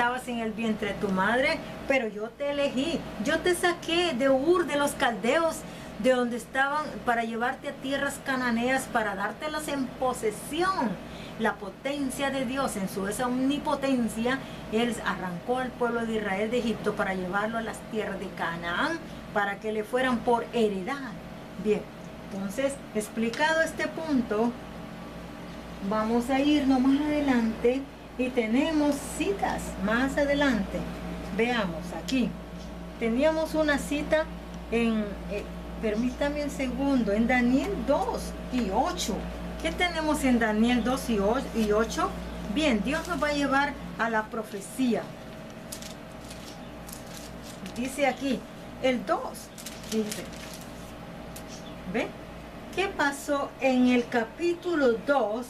estabas en el vientre de tu madre, pero yo te elegí, yo te saqué de Ur de los caldeos, de donde estaban, para llevarte a tierras cananeas, para dártelas en posesión. La potencia de Dios, en su esa omnipotencia, Él arrancó al pueblo de Israel de Egipto para llevarlo a las tierras de Canaán, para que le fueran por heredad. Bien, entonces, explicado este punto, vamos a irnos más adelante y tenemos citas más adelante. Veamos aquí. Teníamos una cita en, permítame un segundo, en Daniel 2 y 8. ¿Qué tenemos en Daniel 2 y 8? Bien, Dios nos va a llevar a la profecía. Dice aquí, el 2, dice, ¿ve? ¿Qué pasó en el capítulo 2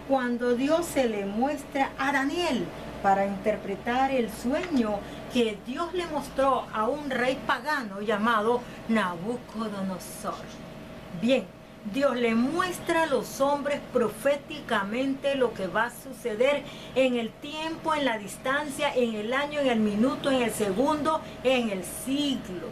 cuando Dios se le muestra a Daniel para interpretar el sueño que Dios le mostró a un rey pagano llamado Nabucodonosor? Bien, Dios le muestra a los hombres proféticamente lo que va a suceder en el tiempo, en la distancia, en el año, en el minuto, en el segundo, en el siglo.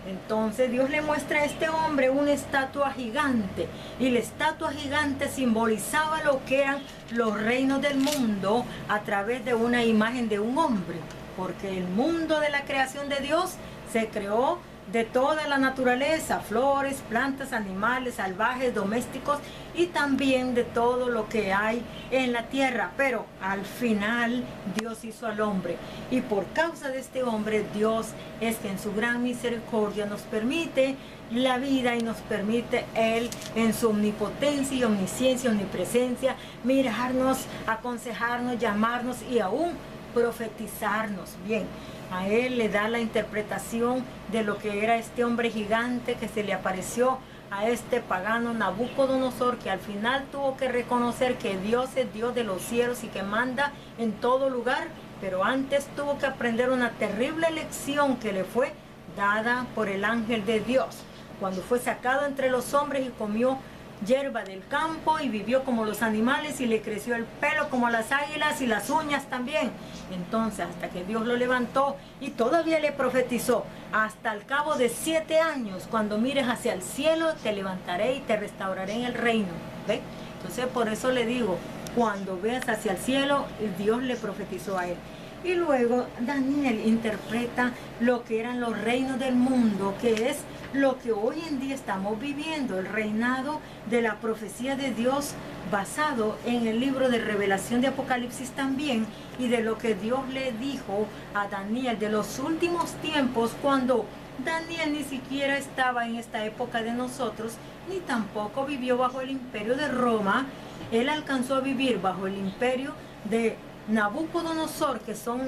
Entonces Dios le muestra a este hombre una estatua gigante, y la estatua gigante simbolizaba lo que eran los reinos del mundo a través de una imagen de un hombre, porque el mundo de la creación de Dios se creó de toda la naturaleza, flores, plantas, animales, salvajes, domésticos, y también de todo lo que hay en la tierra. Pero al final Dios hizo al hombre, y por causa de este hombre, Dios es que en su gran misericordia nos permite la vida, y nos permite Él en su omnipotencia y omnisciencia, omnipresencia, mirarnos, aconsejarnos, llamarnos y aún profetizarnos. Bien, a Él le da la interpretación de lo que era este hombre gigante que se le apareció a este pagano Nabucodonosor, que al final tuvo que reconocer que Dios es Dios de los cielos y que manda en todo lugar, pero antes tuvo que aprender una terrible lección que le fue dada por el ángel de Dios, cuando fue sacado entre los hombres y comió hierba del campo y vivió como los animales, y le creció el pelo como las águilas y las uñas también. Entonces, hasta que Dios lo levantó, y todavía le profetizó, hasta el cabo de 7 años, cuando mires hacia el cielo, te levantaré y te restauraré en el reino. ¿Ve? Entonces, por eso le digo, cuando veas hacia el cielo, Dios le profetizó a él. Y luego Daniel interpreta lo que eran los reinos del mundo, que es lo que hoy en día estamos viviendo, el reinado de la profecía de Dios, basado en el libro de Revelación de Apocalipsis también, y de lo que Dios le dijo a Daniel de los últimos tiempos, cuando Daniel ni siquiera estaba en esta época de nosotros, ni tampoco vivió bajo el imperio de Roma. Él alcanzó a vivir bajo el imperio de Nabucodonosor, que son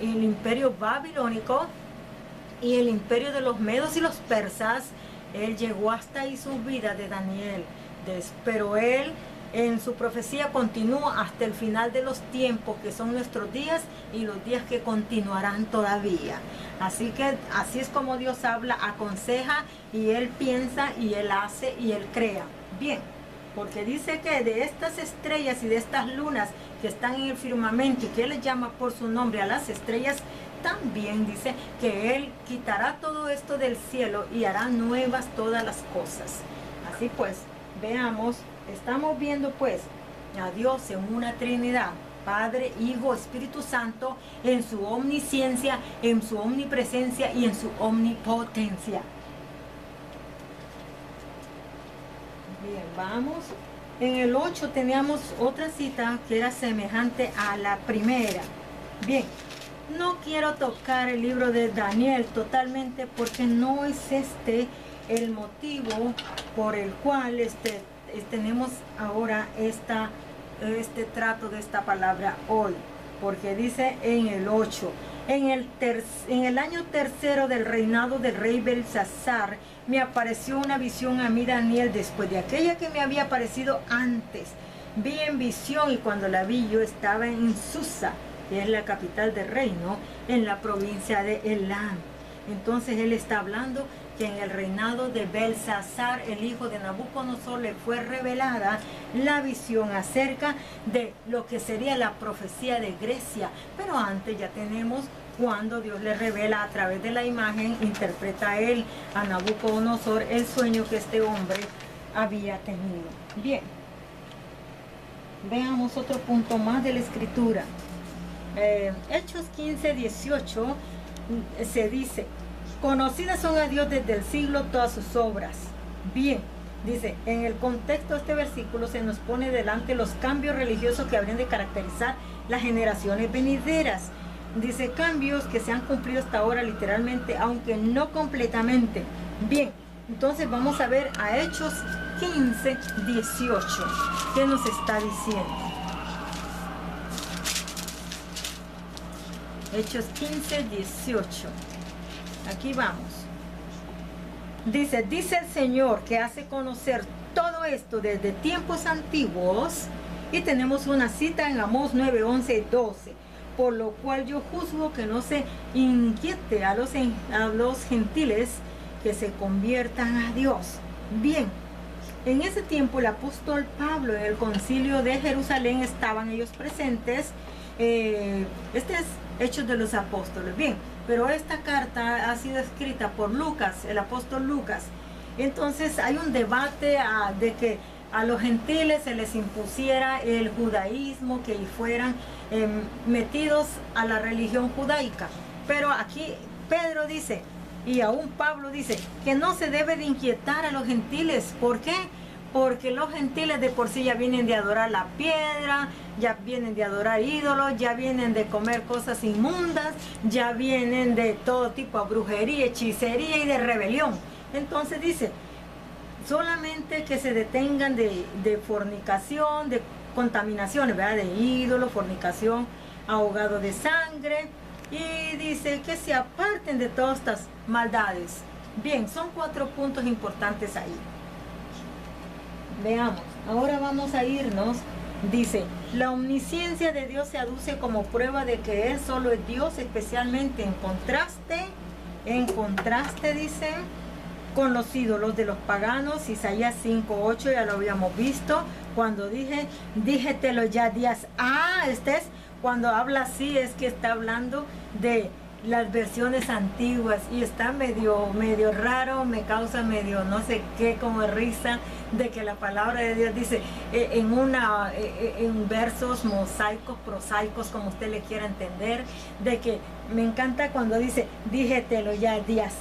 el imperio babilónico y el imperio de los medos y los persas. Él llegó hasta ahí su vida de Daniel, pero él en su profecía continúa hasta el final de los tiempos, que son nuestros días y los días que continuarán todavía. Así que así es como Dios habla, aconseja, y Él piensa, y Él hace, y Él crea. Bien, porque dice que de estas estrellas y de estas lunas que están en el firmamento, y que Él les llama por su nombre a las estrellas, también dice que Él quitará todo esto del cielo y hará nuevas todas las cosas. Así pues, veamos, estamos viendo pues a Dios en una Trinidad, Padre, Hijo, Espíritu Santo, en su omnisciencia, en su omnipresencia y en su omnipotencia. Bien, vamos. En el 8 teníamos otra cita que era semejante a la primera. Bien, no quiero tocar el libro de Daniel totalmente, porque no es este el motivo por el cual tenemos ahora este trato de esta palabra hoy. Porque dice en el 8, en el año tercero del reinado del rey Belsasar, me apareció una visión a mí, Daniel, después de aquella que me había aparecido antes. Vi en visión, y cuando la vi yo estaba en Susa, que es la capital del reino, en la provincia de Elam. Entonces él está hablando que en el reinado de Belsasar, el hijo de Nabucodonosor, le fue revelada la visión acerca de lo que sería la profecía de Grecia. Pero antes ya tenemos cuando Dios le revela a través de la imagen, interpreta él a Nabucodonosor el sueño que este hombre había tenido. Bien, veamos otro punto más de la escritura. Hechos 15, 18 se dice: conocidas son a Dios desde el siglo todas sus obras. Bien, dice, en el contexto de este versículo se nos pone delante los cambios religiosos que habrían de caracterizar las generaciones venideras. Dice, cambios que se han cumplido hasta ahora literalmente, aunque no completamente. Bien, entonces vamos a ver a Hechos 15, 18. ¿Qué nos está diciendo? Hechos 15, 18. Aquí vamos. Dice el Señor que hace conocer todo esto desde tiempos antiguos. Y tenemos una cita en Amós 9, 11 y 12. Por lo cual yo juzgo que no se inquiete a los gentiles que se conviertan a Dios. Bien, en ese tiempo el apóstol Pablo en el concilio de Jerusalén estaban ellos presentes. Este es Hechos de los Apóstoles. Bien, pero esta carta ha sido escrita por Lucas, el apóstol Lucas. Entonces hay un debate de que a los gentiles se les impusiera el judaísmo, que fueran metidos a la religión judaica. Pero aquí Pedro dice, y aún Pablo dice, que no se debe de inquietar a los gentiles. ¿Por qué? Porque los gentiles de por sí ya vienen de adorar la piedra, ya vienen de adorar ídolos, ya vienen de comer cosas inmundas, ya vienen de todo tipo de brujería, hechicería y de rebelión. Entonces dice, solamente que se detengan de fornicación, de contaminaciones, ¿verdad? De ídolos, fornicación, ahogado de sangre, y dice que se aparten de todas estas maldades. Bien, son 4 puntos importantes ahí. Veamos, ahora vamos a irnos. Dice, la omnisciencia de Dios se aduce como prueba de que Él solo es Dios, especialmente en contraste, dice, con los ídolos de los paganos. Isaías 5:8, ya lo habíamos visto, cuando díjetelo ya días. Este es cuando habla así, es que está hablando de las versiones antiguas y está medio raro, me causa medio no sé qué, como risa, de que la palabra de Dios dice en versos mosaicos, prosaicos, como usted le quiera entender, de que me encanta cuando dice, díjetelo ya días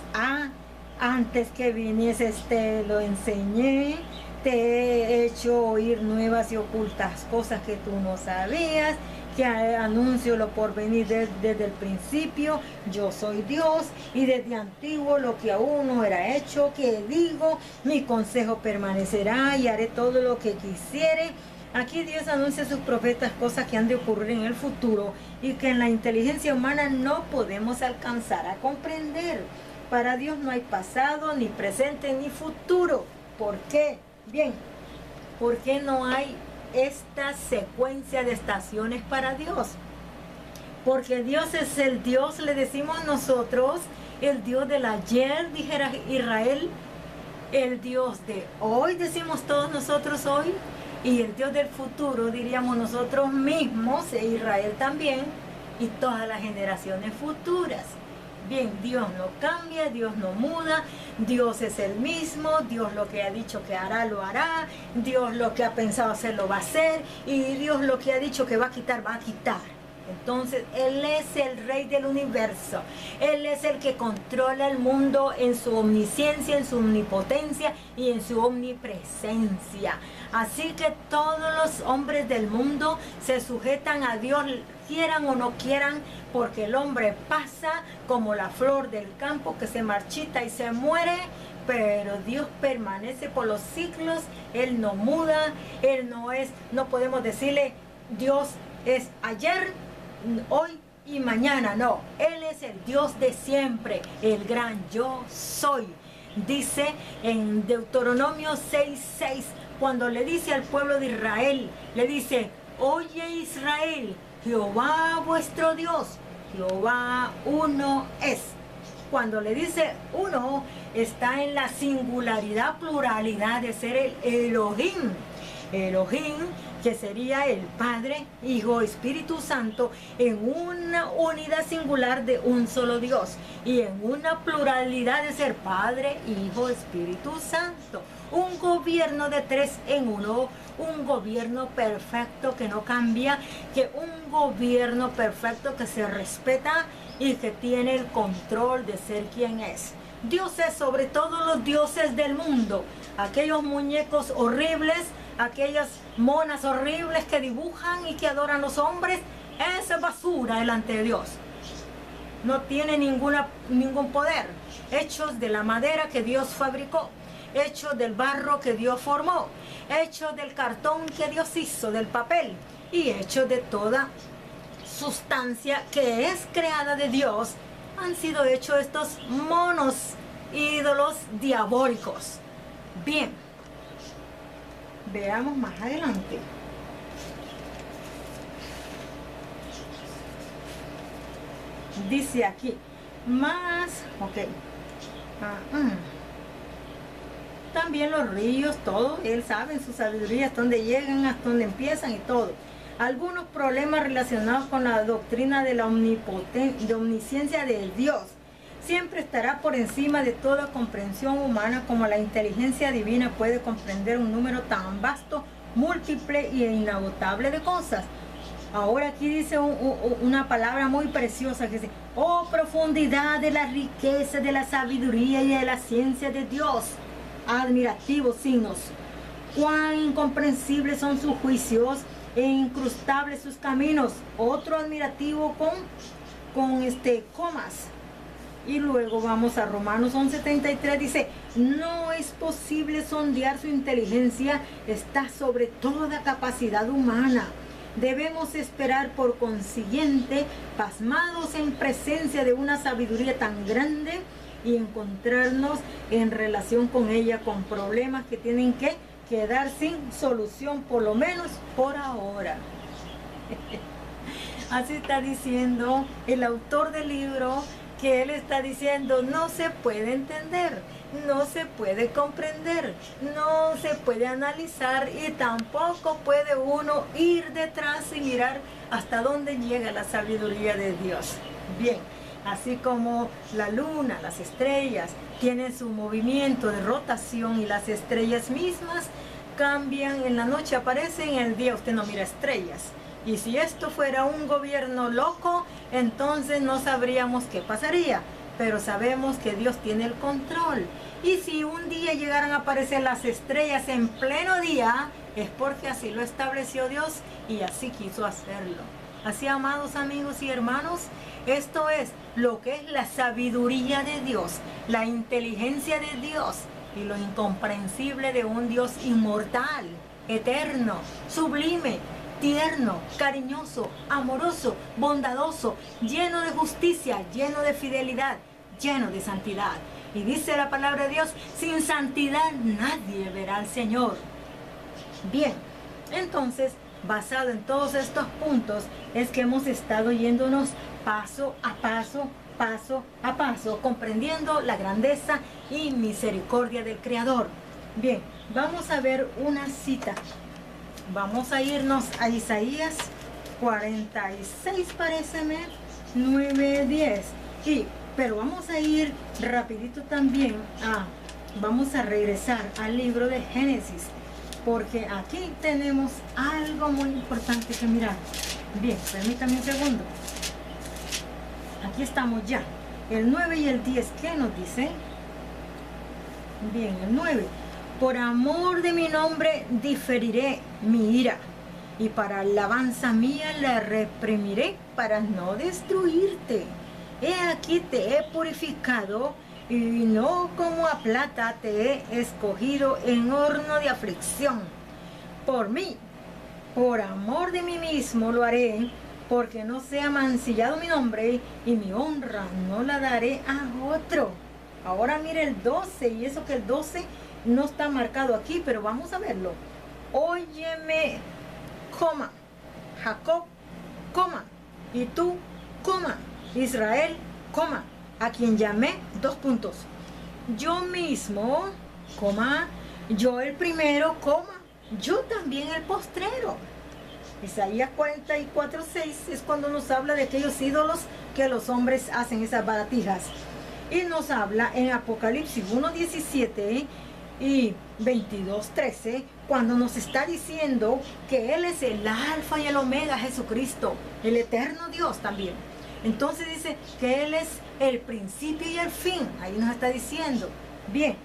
antes que vinieses te lo enseñé, te he hecho oír nuevas y ocultas cosas que tú no sabías, que anuncio lo por venir desde el principio, yo soy Dios, y desde antiguo lo que aún no era hecho, que digo, mi consejo permanecerá y haré todo lo que quisiere. Aquí Dios anuncia a sus profetas cosas que han de ocurrir en el futuro y que en la inteligencia humana no podemos alcanzar a comprender. Para Dios no hay pasado, ni presente, ni futuro. ¿Por qué? Bien, ¿por qué no hay esta secuencia de estaciones para Dios? Porque Dios es el Dios, le decimos nosotros, el Dios del ayer, dijera Israel, el Dios de hoy, decimos todos nosotros hoy, y el Dios del futuro, diríamos nosotros mismos, e Israel también, y todas las generaciones futuras. Bien, Dios no cambia, Dios no muda, Dios es el mismo, Dios lo que ha dicho que hará, lo hará, Dios lo que ha pensado hacer, lo va a hacer, y Dios lo que ha dicho que va a quitar, va a quitar. Entonces, Él es el Rey del universo, Él es el que controla el mundo en su omnisciencia, en su omnipotencia y en su omnipresencia. Así que todos los hombres del mundo se sujetan a Dios, quieran o no quieran, porque el hombre pasa como la flor del campo que se marchita y se muere, pero Dios permanece por los siglos. Él no muda, Él no podemos decirle Dios es ayer, hoy y mañana, no. Él es el Dios de siempre, el gran yo soy. Dice en Deuteronomio 6:6, cuando le dice al pueblo de Israel, le dice, oye Israel, Jehová vuestro Dios, Jehová uno es. cuando le dice uno, está en la singularidad, pluralidad de ser el Elohim. Elohim, que sería el Padre, Hijo, Espíritu Santo, en una unidad singular de un solo Dios y en una pluralidad de ser Padre, Hijo, Espíritu Santo. Un gobierno de tres en uno, un gobierno perfecto que no cambia, que un gobierno perfecto que se respeta y que tiene el control de ser quien es. Dios es sobre todos los dioses del mundo, aquellos muñecos horribles, aquellas monas horribles que dibujan y que adoran a los hombres, esa es basura delante de Dios. No tiene ningún poder. Hechos de la madera que Dios fabricó, hechos del barro que Dios formó, hechos del cartón que Dios hizo, del papel, y hechos de toda sustancia que es creada de Dios, han sido hechos estos monos ídolos diabólicos. Bien, veamos más adelante. Dice aquí, también los ríos, todo, él sabe en su sabiduría hasta dónde llegan, hasta dónde empiezan y todo. Algunos problemas relacionados con la doctrina de la omnisciencia de Dios. Siempre estará por encima de toda comprensión humana, como la inteligencia divina puede comprender un número tan vasto, múltiple e inagotable de cosas. Ahora aquí dice una palabra muy preciosa que dice, oh profundidad de la riqueza, de la sabiduría y de la ciencia de Dios. Admirativos signos. Cuán incomprensibles son sus juicios e incrustables sus caminos. Otro admirativo con comas. Y luego vamos a Romanos 11:33, dice, no es posible sondear su inteligencia, está sobre toda capacidad humana. Debemos esperar por consiguiente, pasmados en presencia de una sabiduría tan grande y encontrarnos en relación con ella, con problemas que tienen que quedar sin solución, por lo menos por ahora. Así está diciendo el autor del libro, que él está diciendo, no se puede entender, no se puede comprender, no se puede analizar y tampoco puede uno ir detrás y mirar hasta dónde llega la sabiduría de Dios. Bien, así como la luna, las estrellas tienen su movimiento de rotación y las estrellas mismas cambian en la noche, aparecen en el día, usted no mira estrellas. Y si esto fuera un gobierno loco, entonces no sabríamos qué pasaría. Pero sabemos que Dios tiene el control. Y si un día llegaran a aparecer las estrellas en pleno día, es porque así lo estableció Dios y así quiso hacerlo. Así, amados amigos y hermanos, esto es lo que es la sabiduría de Dios, la inteligencia de Dios y lo incomprensible de un Dios inmortal, eterno, sublime, tierno, cariñoso, amoroso, bondadoso, lleno de justicia, lleno de fidelidad, lleno de santidad. Y dice la palabra de Dios, sin santidad nadie verá al Señor. Bien, entonces, basado en todos estos puntos, es que hemos estado yéndonos paso a paso, paso a paso, comprendiendo la grandeza y misericordia del Creador. Bien, vamos a ver una cita. Vamos a irnos a Isaías 46, paréceme, 9-10. Pero vamos a ir rapidito también vamos a regresar al libro de Génesis, porque aquí tenemos algo muy importante que mirar. Bien, permítame un segundo. Aquí estamos ya. El 9 y el 10, ¿qué nos dice? Bien, el 9. Por amor de mi nombre diferiré mi ira, y para alabanza mía la reprimiré para no destruirte. He aquí te he purificado, y no como a plata te he escogido en horno de aflicción. Por mí, por amor de mí mismo lo haré, porque no sea mancillado mi nombre, y mi honra no la daré a otro. Ahora mire el 12, y eso que el 12 no está marcado aquí, pero vamos a verlo. Óyeme, coma, Jacob, coma, y tú, coma, Israel, coma, a quien llamé, dos puntos, yo mismo, coma, yo el primero, coma, yo también el postrero. Isaías 44:6 es cuando nos habla de aquellos ídolos que los hombres hacen, esas baratijas. Y nos habla en Apocalipsis 1:17 y 22:13, cuando nos está diciendo que Él es el alfa y el omega, Jesucristo, el eterno Dios también. Entonces dice que Él es el principio y el fin. Ahí nos está diciendo. Bien.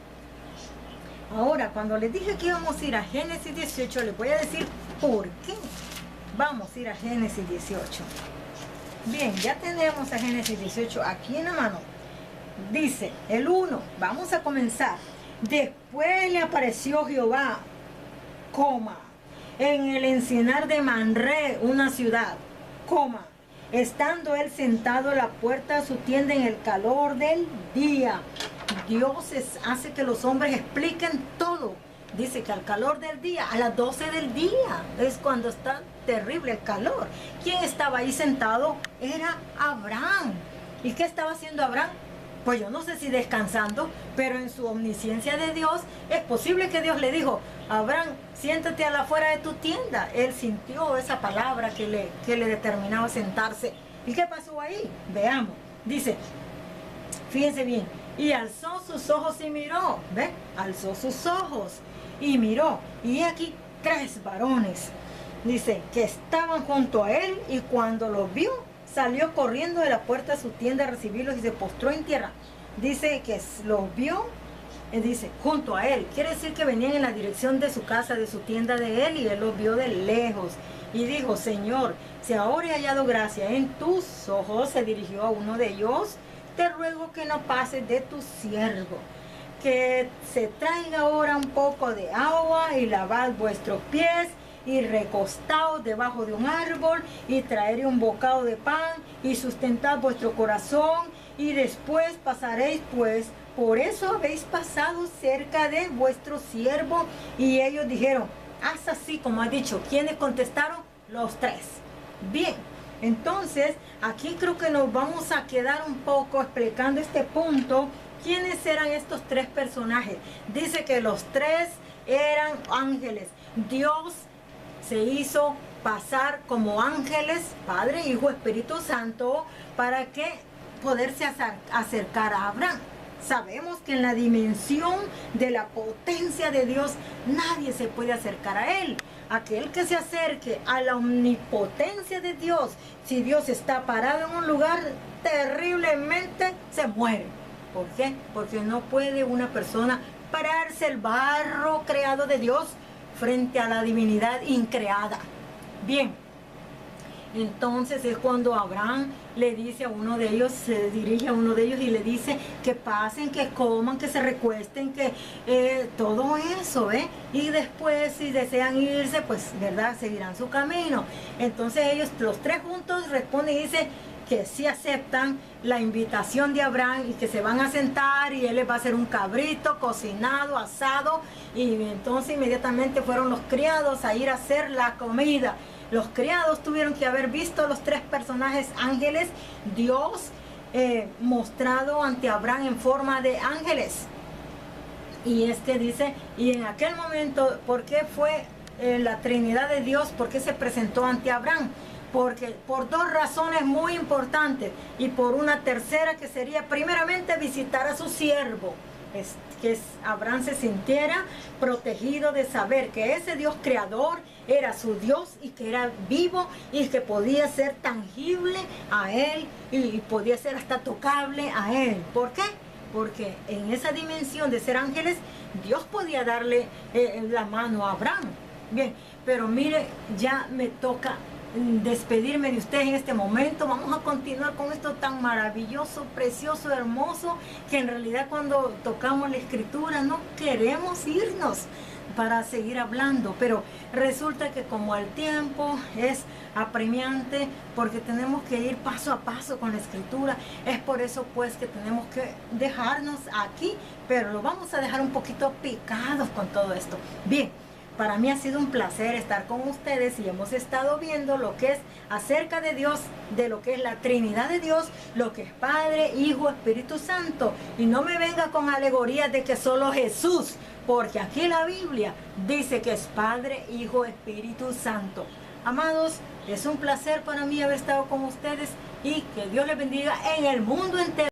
Ahora, cuando les dije que íbamos a ir a Génesis 18, les voy a decir por qué. Vamos a ir a Génesis 18. Bien, ya tenemos a Génesis 18 aquí en la mano. Dice el 1, vamos a comenzar. Después le apareció Jehová, coma, en el encinar de Manré, una ciudad, coma, estando él sentado a la puerta de su tienda en el calor del día. Dios hace que los hombres expliquen todo. Dice que al calor del día, a las 12 del día, es cuando está terrible el calor. ¿Quién estaba ahí sentado? Era Abraham. ¿Y qué estaba haciendo Abraham? Pues yo no sé si descansando, pero en su omnisciencia de Dios, es posible que Dios le dijo, Abraham, siéntate a la afuera de tu tienda. Él sintió esa palabra que le determinaba sentarse. ¿Y qué pasó ahí? Veamos. Dice, fíjense bien, y alzó sus ojos y miró, ¿ve? Alzó sus ojos y miró, y aquí 3 varones, dice, que estaban junto a él, y cuando los vio, salió corriendo de la puerta de su tienda a recibirlos y se postró en tierra. Dice que los vio, dice, junto a él. Quiere decir que venían en la dirección de su casa, de su tienda de él, y él los vio de lejos. Y dijo, Señor, si ahora he hallado gracia en tus ojos, se dirigió a uno de ellos, te ruego que no pases de tu siervo, que se traiga ahora un poco de agua y lavad vuestros pies y recostaos debajo de un árbol y traeré un bocado de pan y sustentad vuestro corazón y después pasaréis, pues por eso habéis pasado cerca de vuestro siervo. Y ellos dijeron, haz así como ha dicho. ¿Quiénes contestaron? Los 3. Bien, entonces aquí creo que nos vamos a quedar un poco explicando este punto. ¿Quiénes eran estos 3 personajes? Dice que los 3 eran ángeles. Dios se hizo pasar como ángeles, Padre, Hijo, Espíritu Santo, para que poderse acercar a Abraham. Sabemos que en la dimensión de la potencia de Dios nadie se puede acercar a Él. Aquel que se acerque a la omnipotencia de Dios, si Dios está parado en un lugar, terriblemente se muere. ¿Por qué? Porque no puede una persona pararse el barro creado de Dios frente a la divinidad increada. Bien, entonces es cuando Abraham le dice a uno de ellos, se dirige a uno de ellos y le dice que pasen, que coman, que se recuesten, que todo eso, ¿eh? Y después, si desean irse, pues, ¿verdad? Seguirán su camino. Entonces ellos, los 3 juntos, responden y dicen que sí aceptan la invitación de Abraham y que se van a sentar y él les va a hacer un cabrito cocinado, asado, y entonces inmediatamente fueron los criados a ir a hacer la comida. Los criados tuvieron que haber visto a los 3 personajes ángeles, Dios mostrado ante Abraham en forma de ángeles. Y es que dice, y en aquel momento, ¿por qué fue la Trinidad de Dios? ¿Por qué se presentó ante Abraham? Porque por 2 razones muy importantes, y por una tercera que sería primeramente visitar a su siervo, que Abraham se sintiera protegido de saber que ese Dios creador era su Dios y que era vivo y que podía ser tangible a él y podía ser hasta tocable a él. ¿Por qué? Porque en esa dimensión de ser ángeles, Dios podía darle la mano a Abraham. Bien, pero mire, ya me toca despedirme de ustedes en este momento. Vamos a continuar con esto tan maravilloso, precioso, hermoso, que en realidad cuando tocamos la escritura no queremos irnos para seguir hablando, pero resulta que como el tiempo es apremiante, porque tenemos que ir paso a paso con la escritura, es por eso pues que tenemos que dejarnos aquí, pero lo vamos a dejar un poquito picados con todo esto. Bien, para mí ha sido un placer estar con ustedes y hemos estado viendo lo que es acerca de Dios, de lo que es la Trinidad de Dios, lo que es Padre, Hijo, Espíritu Santo. Y no me venga con alegorías de que solo Jesús, porque aquí la Biblia dice que es Padre, Hijo, Espíritu Santo. Amados, es un placer para mí haber estado con ustedes y que Dios les bendiga en el mundo entero.